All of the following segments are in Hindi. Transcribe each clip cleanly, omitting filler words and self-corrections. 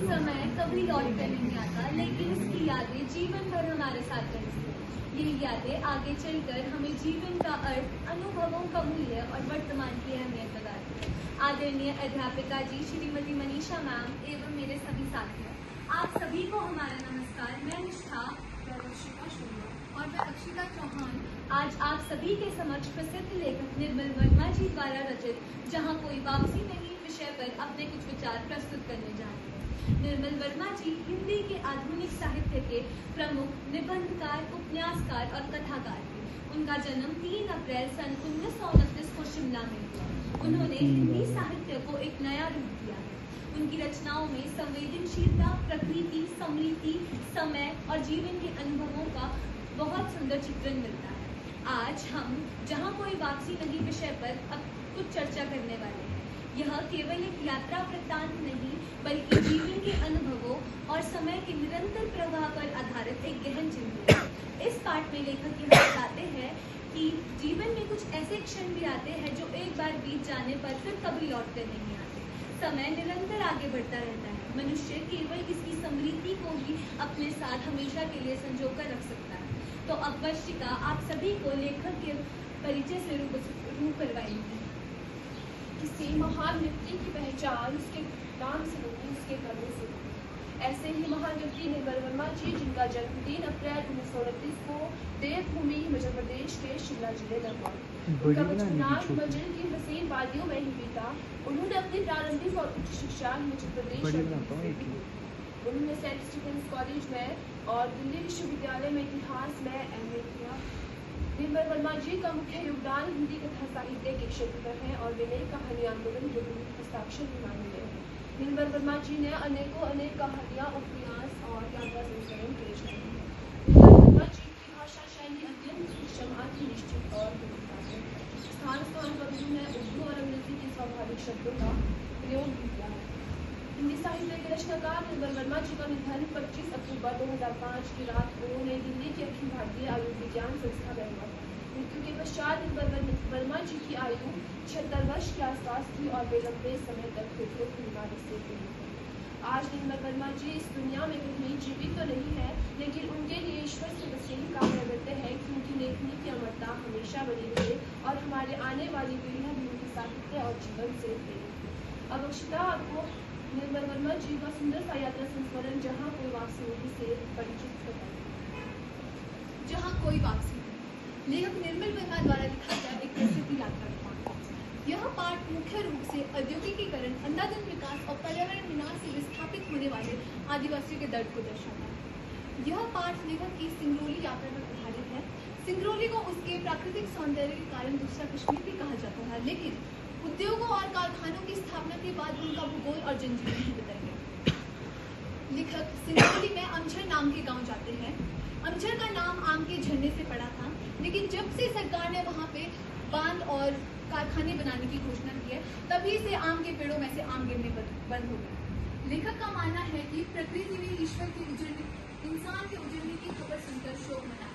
समय कभी लौट कर नहीं आता, लेकिन इसकी यादें जीवन भर हमारे साथ रहती हैं। ये यादें आगे चलकर हमें जीवन का अर्थ, अनुभवों का मूल्य और वर्तमान की अहमियत बताती है। आदरणीय अध्यापिका जी, श्रीमती मनीषा मैम एवं मेरे सभी साथियों, आप सभी को हमारा नमस्कार। मैं निष्ठा और मैं अक्षिता चौहान आज आप सभी के समक्ष प्रसिद्ध लेखक निर्मल वर्मा जी द्वारा रचित जहाँ कोई वापसी नहीं विषय पर अपने कुछ विचार प्रस्तुत करने जा रहे हैं। निर्मल वर्मा जी हिंदी के आधुनिक साहित्य के प्रमुख निबंधकार, उपन्यासकार और कथाकार थे। उनका जन्म 3 अप्रैल सन 1929 को शिमला में हुआ। उन्होंने हिंदी साहित्य को एक नया रूप दिया है। उनकी रचनाओं में संवेदनशीलता, प्रकृति, समृद्धि, समय और जीवन के अनुभवों का बहुत सुंदर चित्रण मिलता है। आज हम जहाँ कोई वापसी नहीं विषय पर अब कुछ चर्चा करने वाले हैं। यह केवल एक यात्रा वृत्तांत नहीं, बल्कि जीवन के अनुभवों और समय के निरंतर प्रवाह पर आधारित एक गहन चिंतन है। इस पाठ में लेखक यह बताते हैं कि जीवन में कुछ ऐसे क्षण भी आते हैं जो एक बार बीत जाने पर फिर कभी लौट कर नहीं आते। समय निरंतर आगे बढ़ता रहता है। मनुष्य केवल इसकी समृद्धि को ही अपने साथ हमेशा के लिए संजो कर रख सकता है। तो अब वंशिका आप सभी को लेखक के परिचय से रूबरू करवाएंगी। किसी महान व्यक्ति की पहचान उसके नाम से नहीं, उसके कर्मों से होती। ऐसे ही महान व्यक्ति निर्मल वर्मा जी, जिनका जन्म 3 अप्रैल 1929 को देवभूमि मध्य प्रदेश के शिमला जिले में हुआ। उनका बचपन हिमाचल की हसीन वादियों में ही बीता। उन्होंने अपनी प्रारंभिक और उच्च शिक्षा मध्य प्रदेश उन्होंने सेंट स्टीफेंस कॉलेज में और दिल्ली विश्वविद्यालय में इतिहास में एमए किया। निर्मल वर्मा जी का मुख्य योगदान हिंदी कथा साहित्य के क्षेत्र पर है और वे नई कहानी आंदोलन के हस्ताक्षर भी माने गए हैं। निर्मल वर्मा जी ने अनेक कहानियाँ, उपन्यास और यात्रा संस्करण पेश किए हैं। निर्मल वर्मा जी की भाषा शैली अत्यंत सूक्ष्म, आत्मनिष्ठ और स्थान पर उन्होंने उर्दू और अंग्रेजी के स्वाभाविक शब्दों का प्रयोग भी किया है। हिंदी साहित्य के रचनाकार निर्मल वर्मा जी का निधन 25 अक्टूबर 2005 की रात को नई दिल्ली के अखिल भारतीय आयुर्विज्ञान संस्था में हुआ। मृत्यु के पश्चात निर्मल वर्मा जी की आयु 76 वर्ष के आसपास थी और वे लंबे समय तक हृदय की बीमारी से पीड़ित थे। आज निर्मल वर्मा जी इस दुनिया में कहीं जीवित तो नहीं है, लेकिन उनके लिए ईश्वर से बस यही कामना करते हैं कि उनकी लेखनी की अमरता हमेशा बनी रहे और हमारे आने वाली पीढ़ियां भी उनके साहित्य और जीवन से प्रेरित हो। अब अक्षिता आपको निर्मल वर्मा जी का सुंदर सा यात्रा संस्मरण जहाँ कोई वापसी नहीं से परिचित कराएं। जहाँ कोई वापसी नहीं, लेखक निर्मल वर्मा द्वारा लिखा गया एक प्रसिद्ध यात्रा पाठ। यह पाठ मुख्य रूप से औद्योगिकीकरण, अंधाधुंध विकास और पर्यावरण विनाश से विस्थापित होने वाले आदिवासियों के दर्द को दर्शाता है। यह पाठ लेखक की सिंगरौली यात्रा पर आधारित है। सिंगरौली को उसके प्राकृतिक सौंदर्य के कारण दूसरा कश्मीर भी कहा जाता है, लेकिन उद्योगों और कारखानों की स्थापना के बाद उनका भूगोल और जनजीवन ही बदल गया। लेखक सिंगरौली में अमझर नाम के गांव जाते हैं। अमझर का नाम आम के झरने से पड़ा था, लेकिन जब से सरकार ने वहां पे बांध और कारखाने बनाने की घोषणा की है, तभी से आम के पेड़ों में से आम गिरने बंद हो गए। लेखक का मानना है कि प्रकृति ने ईश्वर के उजड़ने, इंसान के उजड़ने की खबर सुनकर शोक मनाया।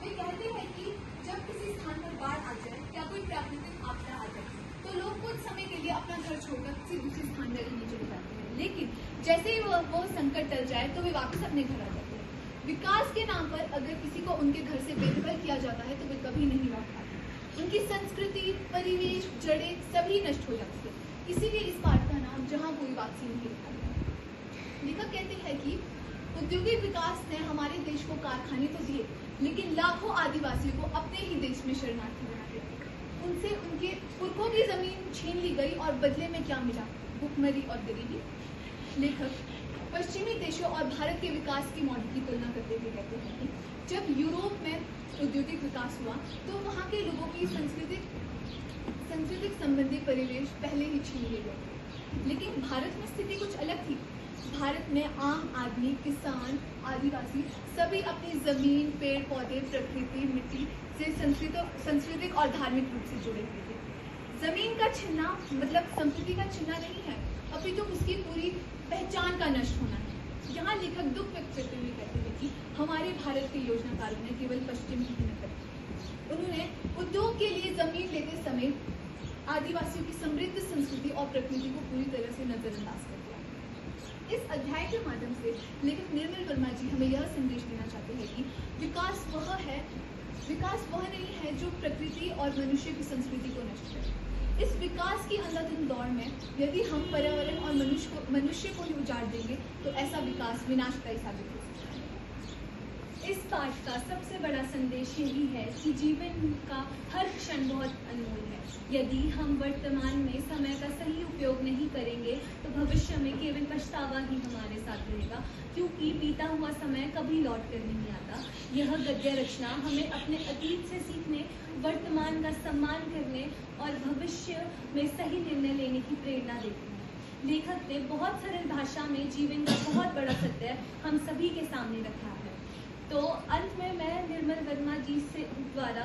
वे कहते हैं कि जब किसी स्थान पर बाढ़ आ जाए या कोई प्राकृतिक आपदा आ जाए, तो लोग कुछ समय के लिए अपना घर छोड़कर किसी दूसरे स्थान में रहने चले जाते हैं, लेकिन जैसे ही वो संकट टल जाए तो वे वापस अपने घर आ जाते हैं। विकास के नाम पर अगर किसी को उनके घर से बेदखल किया जाता है तो वे कभी नहीं लौट पाते। उनकी संस्कृति, परिवेश, जड़ें सभी नष्ट हो जाती है। इसीलिए इस पाठ का नाम जहाँ कोई वापसी नहीं रखा गया। लेखक कहते हैं कि औद्योगिक विकास ने हमारे देश को कारखाने तो दिए, लेकिन लाखों आदिवासियों को अपने ही देश में शरणार्थी बना दिया। उनसे उनके पुरखों की जमीन छीन ली गई और बदले में क्या मिला? भूखमरी और गरीबी। लेखक पश्चिमी देशों और भारत के विकास की मॉडल की तुलना करते हुए कहते हैं कि जब यूरोप में औद्योगिक विकास हुआ तो वहाँ के लोगों की सांस्कृतिक संबंधी परिवेश पहले ही छीन लिए गए, लेकिन भारत में स्थिति कुछ अलग थी। भारत में आम आदमी, किसान, आदिवासी सभी अपनी जमीन, पेड़ पौधे, प्रकृति, मिट्टी से सांस्कृतिक और धार्मिक रूप से जुड़े हुए थे। जमीन का छिनना मतलब संस्कृति का छिनना नहीं है, अपितु उसकी पूरी पहचान का नष्ट होना है। यहाँ लेखक दुख व्यक्त करते हुए कहते हैं कि हमारे भारत के योजनाकारों ने केवल पश्चिम की नकल की। उन्होंने उद्योग के लिए जमीन लेते समय आदिवासियों की समृद्ध संस्कृति और प्रकृति को पूरी तरह से नजरअंदाज कर दिया। इस अध्याय के माध्यम से लेखक निर्मल वर्मा जी हमें यह संदेश देना चाहते हैं कि विकास वह नहीं है जो प्रकृति और मनुष्य की संस्कृति को नष्ट करे। इस विकास की अंधाधुंध दौड़ में यदि हम पर्यावरण और मनुष्य को ही उजाड़ देंगे तो ऐसा विकास विनाशकारी साबित हो सकता है। इस पाठ का सबसे बड़ा संदेश यही है कि जीवन का हर क्षण बहुत अनमोल है। यदि हम वर्तमान में समय का सही उपयोग नहीं करेंगे तो भविष्य में केवल पछतावा ही हमारे साथ रहेगा, क्योंकि बीता हुआ समय कभी लौट कर नहीं आता। यह गद्य रचना हमें अपने अतीत से सीखने, वर्तमान का सम्मान करने और भविष्य में सही निर्णय लेने की प्रेरणा देती है। लेखक ने बहुत सरल भाषा में जीवन का बहुत बड़ा सत्य हम सभी के सामने रखा है। तो अंत में मैं निर्मल वर्मा जी से द्वारा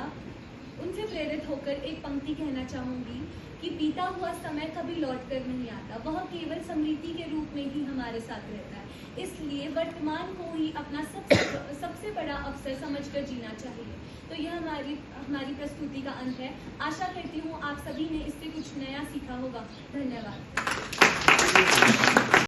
उनसे प्रेरित होकर एक पंक्ति कहना चाहूँगी कि बीता हुआ समय कभी लौट कर नहीं आता, वह केवल स्मृति के रूप में ही हमारे साथ रहता है। इसलिए वर्तमान को ही अपना सबसे बड़ा अवसर समझकर जीना चाहिए। तो यह हमारी प्रस्तुति का अंत है। आशा करती हूँ आप सभी ने इससे कुछ नया सीखा होगा। धन्यवाद।